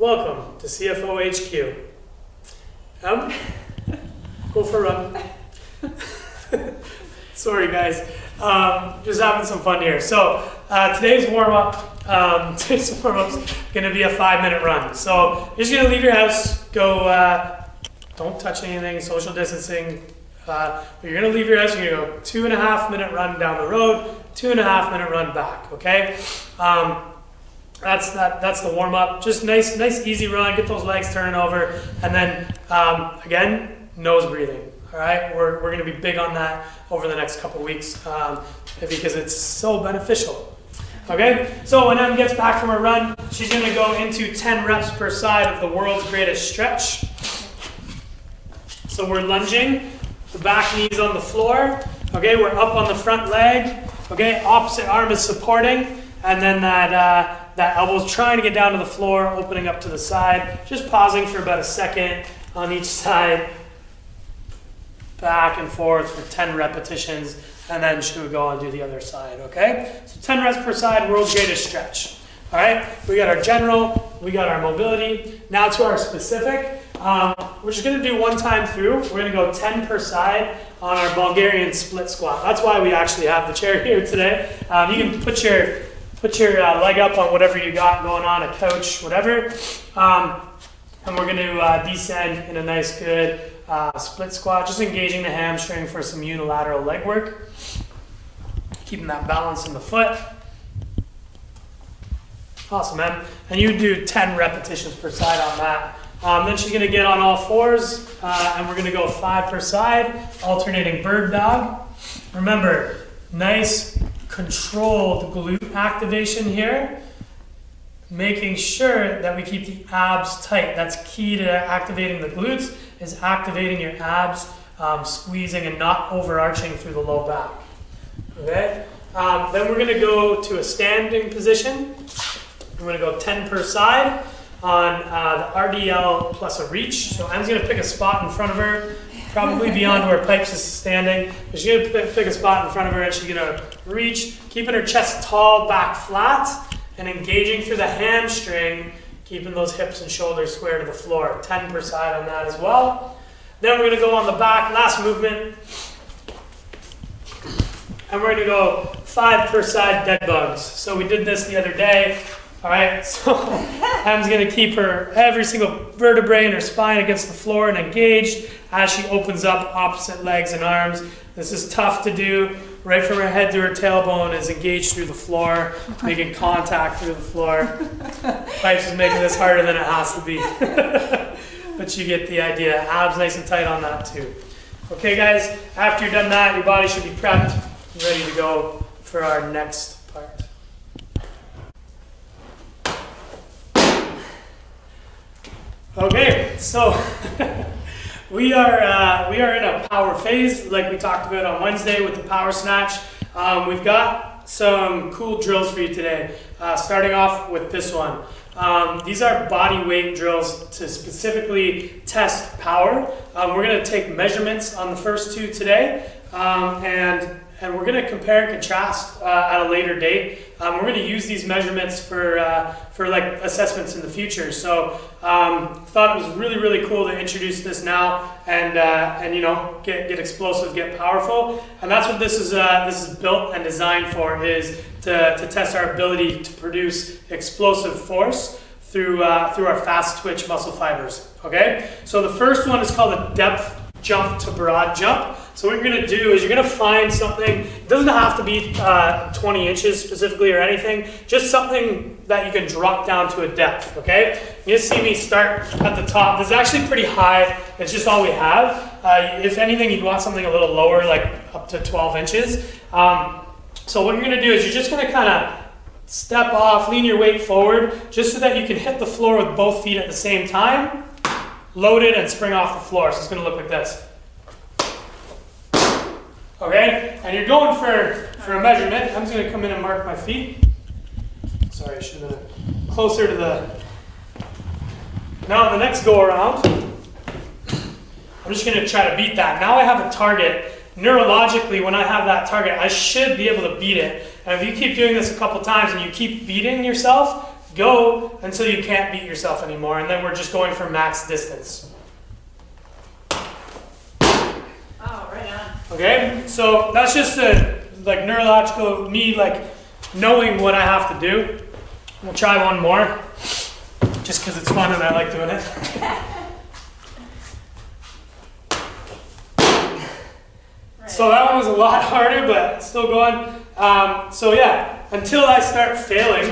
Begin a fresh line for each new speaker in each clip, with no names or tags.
Welcome to CFO HQ. Go for a run. Sorry guys, just having some fun here. So today's warm-up, today's warm-up's gonna be a 5-minute run. So you're just gonna leave your house, go, don't touch anything, social distancing. But you're gonna leave your house, you're gonna go 2.5-minute run down the road, 2.5-minute run back, okay? That's the warm-up. Just nice, easy run, get those legs turning over, and then, again, nose breathing, all right? We're gonna be big on that over the next couple weeks because it's so beneficial, okay? So when Em gets back from her run, she's gonna go into 10 reps per side of the world's greatest stretch. So we're lunging, the back knee's on the floor, okay? We're up on the front leg, okay? Opposite arm is supporting, and then that elbow's trying to get down to the floor, opening up to the side, just pausing for about a second on each side, back and forth for 10 repetitions, and then she would go and do the other side, okay? So 10 reps per side, world's greatest stretch. All right, we got our general, we got our mobility. Now to our specific, we're just gonna do one time through. We're gonna go 10 per side on our Bulgarian split squat. That's why we actually have the chair here today. You can put your leg up on whatever you got going on, a couch, whatever. And we're gonna descend in a nice, good split squat, just engaging the hamstring for some unilateral leg work. Keeping that balance in the foot. Awesome, man. And you do 10 repetitions per side on that. Then she's gonna get on all fours, and we're gonna go 5 per side, alternating bird dog. Remember, nice, controlled glute activation here, making sure that we keep the abs tight. That's key to activating the glutes, is activating your abs, squeezing and not overarching through the low back. Okay? Then we're gonna go to a standing position. We're gonna go 10 per side on the RDL plus a reach. So Em's gonna pick a spot in front of her, probably beyond where Pipes is standing. But she's gonna pick a spot in front of her and she's gonna reach, keeping her chest tall, back flat, and engaging through the hamstring, keeping those hips and shoulders square to the floor. 10 per side on that as well. Then we're gonna go on the back, last movement. And we're gonna go 5 per side dead bugs. So we did this the other day. All right, so Em's gonna keep her every single vertebrae in her spine against the floor and engaged as she opens up opposite legs and arms. This is tough to do. Right from her head to her tailbone is engaged through the floor, making contact through the floor. Pipes is making this harder than it has to be. But you get the idea. Abs nice and tight on that too. Okay guys, after you're done that, your body should be prepped and ready to go for our next part. Okay, so we are in a power phase like we talked about on Wednesday with the power snatch. We've got some cool drills for you today, starting off with this one. These are body weight drills to specifically test power. We're going to take measurements on the first two today, and we're going to compare and contrast at a later date. We're going to use these measurements for like assessments in the future. So thought it was really cool to introduce this now and you know, get explosive, get powerful. And that's what this is built and designed for, is to test our ability to produce explosive force through our fast twitch muscle fibers. Okay, so the first one is called a depth jump to broad jump. So what you're gonna do is you're gonna find something, it doesn't have to be 20 inches specifically or anything, just something that you can drop down to a depth, okay? You just see me start at the top. This is actually pretty high, it's just all we have. If anything, you'd want something a little lower, like up to 12 inches. So what you're gonna do is you're just gonna kinda step off, lean your weight forward, just so that you can hit the floor with both feet at the same time, load it and spring off the floor. So it's gonna look like this. Okay, and you're going for a measurement. I'm just going to come in and mark my feet. Sorry, I should have been closer to the... Now the next go around, I'm just going to try to beat that. Now I have a target. Neurologically, when I have that target, I should be able to beat it. And if you keep doing this a couple times and you keep beating yourself, go until you can't beat yourself anymore, and then we're just going for max distance.
Oh, right on.
Okay, so that's just a like neurological, me like knowing what I have to do. We'll try one more, just because it's fun and I like doing it.
Right.
So that one was a lot harder, but still going. So yeah, until I start failing,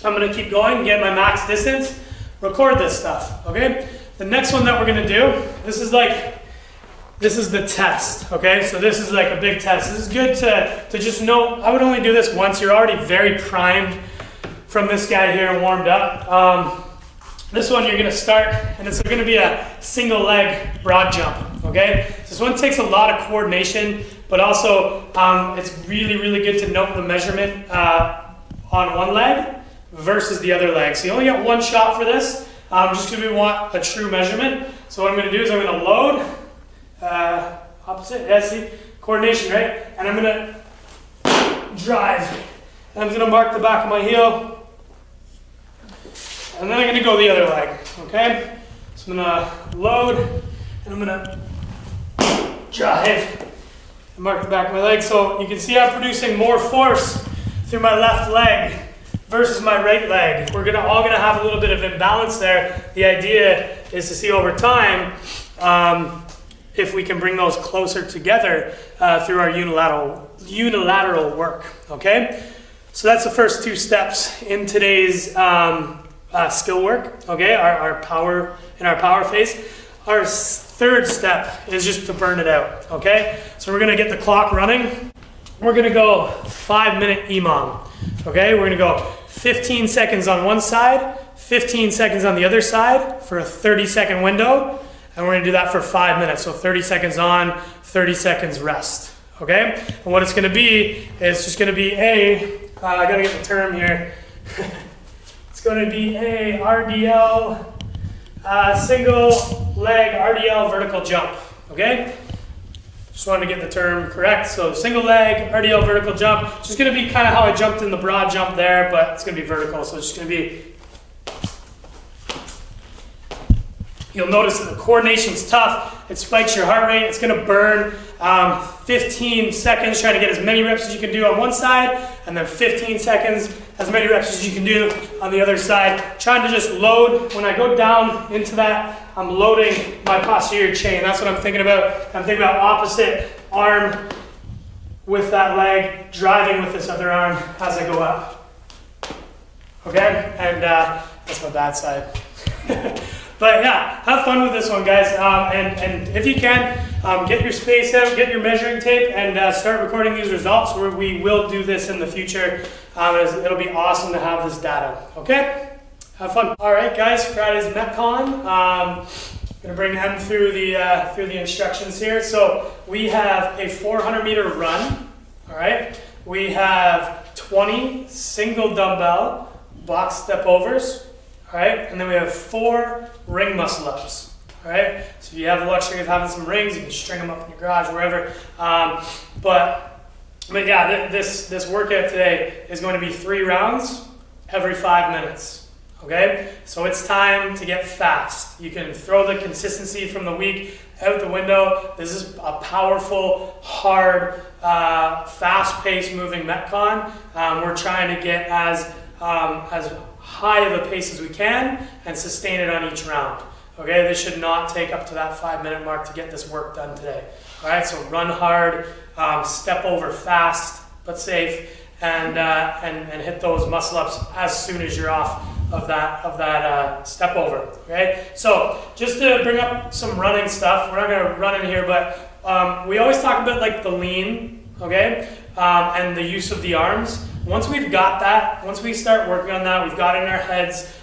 I'm gonna keep going, get my max distance, record this stuff, okay? The next one that we're gonna do, this is the test, okay? So this is like a big test. This is good to just know. I would only do this once. You're already very primed from this guy here and warmed up. This one you're gonna start, and it's gonna be a single leg broad jump, okay? This one takes a lot of coordination, but also it's really, really good to note the measurement on one leg versus the other leg. So you only get one shot for this, just because we want a true measurement. So what I'm gonna do is I'm gonna load, opposite, yeah, see, coordination, right? And I'm gonna drive. And I'm gonna mark the back of my heel. And then I'm gonna go the other leg, okay? So I'm gonna load, and I'm gonna drive, and mark the back of my leg. So you can see I'm producing more force through my left leg versus my right leg. We're all gonna have a little bit of imbalance there. The idea is to see over time, if we can bring those closer together through our unilateral work, okay? So that's the first two steps in today's skill work, okay? Our power phase. Our third step is just to burn it out, okay? So we're gonna get the clock running. We're gonna go 5-minute EMOM, okay? We're gonna go 15 seconds on one side, 15 seconds on the other side for a 30-second window. And we're gonna do that for 5 minutes. So 30 seconds on, 30 seconds rest, okay? And what it's gonna be is just gonna be I gotta get the term here. It's gonna be a RDL, single leg RDL vertical jump, okay? Just wanted to get the term correct. So single leg RDL vertical jump. It's just gonna be kind of how I jumped in the broad jump there, but it's gonna be vertical. So it's just gonna be, you'll notice that the coordination's tough. It spikes your heart rate. It's gonna burn 15 seconds, trying to get as many reps as you can do on one side, and then 15 seconds, as many reps as you can do on the other side. Trying to just load. When I go down into that, I'm loading my posterior chain. That's what I'm thinking about. I'm thinking about opposite arm with that leg, driving with this other arm as I go up. Okay, and that's my bad side. But yeah, have fun with this one, guys. And if you can, get your space out, get your measuring tape, and start recording these results. We will do this in the future. It'll be awesome to have this data. Okay? Have fun. All right, guys. Friday's METCON. Gonna bring Em through the instructions here. So we have a 400-meter run. All right. We have 20 single dumbbell box step overs. All right, and then we have 4 ring muscle ups. All right, so if you have the luxury of having some rings, you can string them up in your garage, wherever. But yeah, this workout today is going to be 3 rounds every 5 minutes. Okay, so it's time to get fast. You can throw the consistency from the week out the window. This is a powerful, hard, fast-paced moving METCON. We're trying to get as high of a pace as we can and sustain it on each round. Okay, this should not take up to that 5-minute mark to get this work done today. All right, so run hard, step over fast but safe, and hit those muscle ups as soon as you're off of that step over. Okay, so just to bring up some running stuff, we're not going to run in here, but we always talk about like the lean, okay, and the use of the arms. Once we've got that, once we start working on that, we've got it in our heads,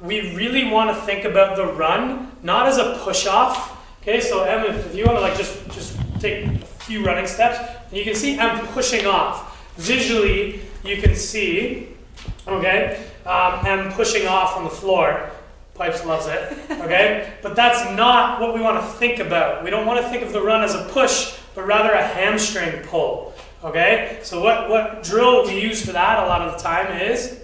we really want to think about the run, not as a push-off. Okay, so Em, if you want to like just take a few running steps, you can see Em pushing off. Visually, you can see, okay, Em pushing off on the floor. Pipes loves it, okay? But that's not what we want to think about. We don't want to think of the run as a push, but rather a hamstring pull. Okay, so what drill we use for that a lot of the time is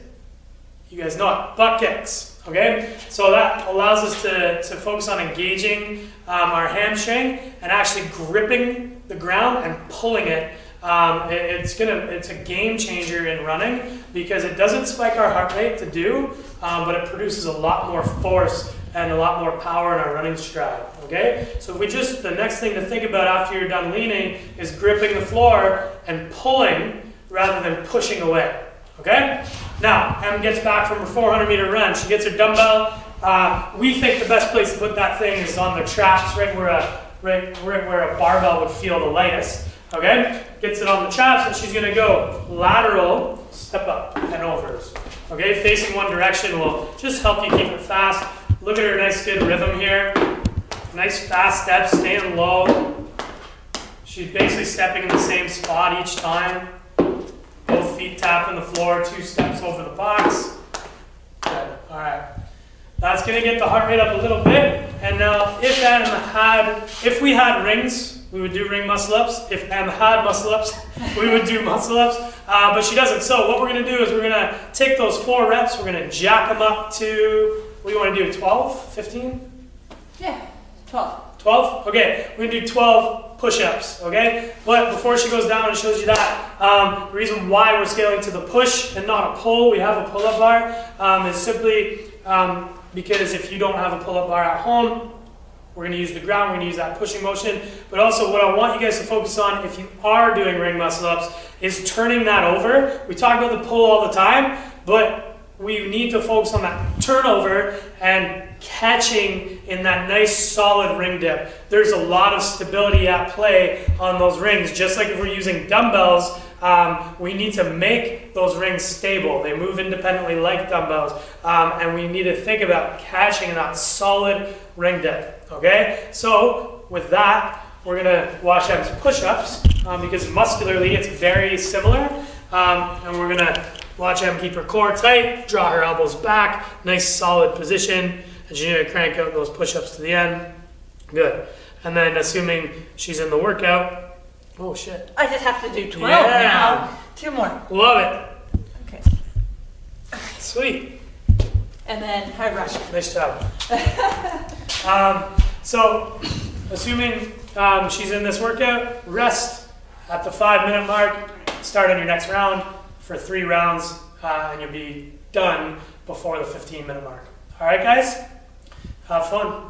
You guys know it, butt kicks, okay? So that allows us to focus on engaging our hamstring and actually gripping the ground and pulling it. It's a game changer in running because it doesn't spike our heart rate to do, but it produces a lot more force and a lot more power in our running stride, okay? So if we just, the next thing to think about after you're done leaning is gripping the floor and pulling rather than pushing away, okay? Now, Em gets back from her 400-meter run. She gets her dumbbell. We think the best place to put that thing is on the traps, right where a barbell would feel the lightest, okay? Gets it on the traps, and she's gonna go lateral, step up, and overs, okay? Facing one direction will just help you keep it fast. Look at her nice good rhythm here. Nice fast steps, staying low. She's basically stepping in the same spot each time. Both feet tapping the floor, 2 steps over the box. Good, all right. That's gonna get the heart rate up a little bit. And now if we had rings, we would do ring muscle ups. If Em had muscle ups, we would do muscle ups. But she doesn't. So what we're gonna do is we're gonna take those 4 reps, we're gonna jack them up to, what do you wanna do, 12, 15?
Yeah, 12.
12? Okay, we're gonna do 12 push-ups, okay? But before she goes down and shows you that, the reason why we're scaling to the push and not a pull, we have a pull-up bar, is simply because if you don't have a pull-up bar at home, we're gonna use the ground, we're gonna use that pushing motion. But also what I want you guys to focus on if you are doing ring muscle ups is turning that over. We talk about the pull all the time, but we need to focus on that turnover and catching in that nice solid ring dip. There's a lot of stability at play on those rings. Just like if we're using dumbbells, we need to make those rings stable. They move independently like dumbbells. And we need to think about catching in that solid ring dip, okay? So with that, we're gonna watch Em's push-ups because muscularly it's very similar. And we're gonna watch Em keep her core tight, draw her elbows back, nice solid position, and she's gonna crank out those push-ups to the end. Good. And then assuming she's in the workout, oh shit.
I just have to do 12 now. 2 more.
Love it.
Okay.
Sweet.
And then high rush.
Nice job. So assuming she's in this workout, rest at the 5-minute mark, start on your next round for 3 rounds, and you'll be done before the 15-minute mark. All right, guys? Have fun.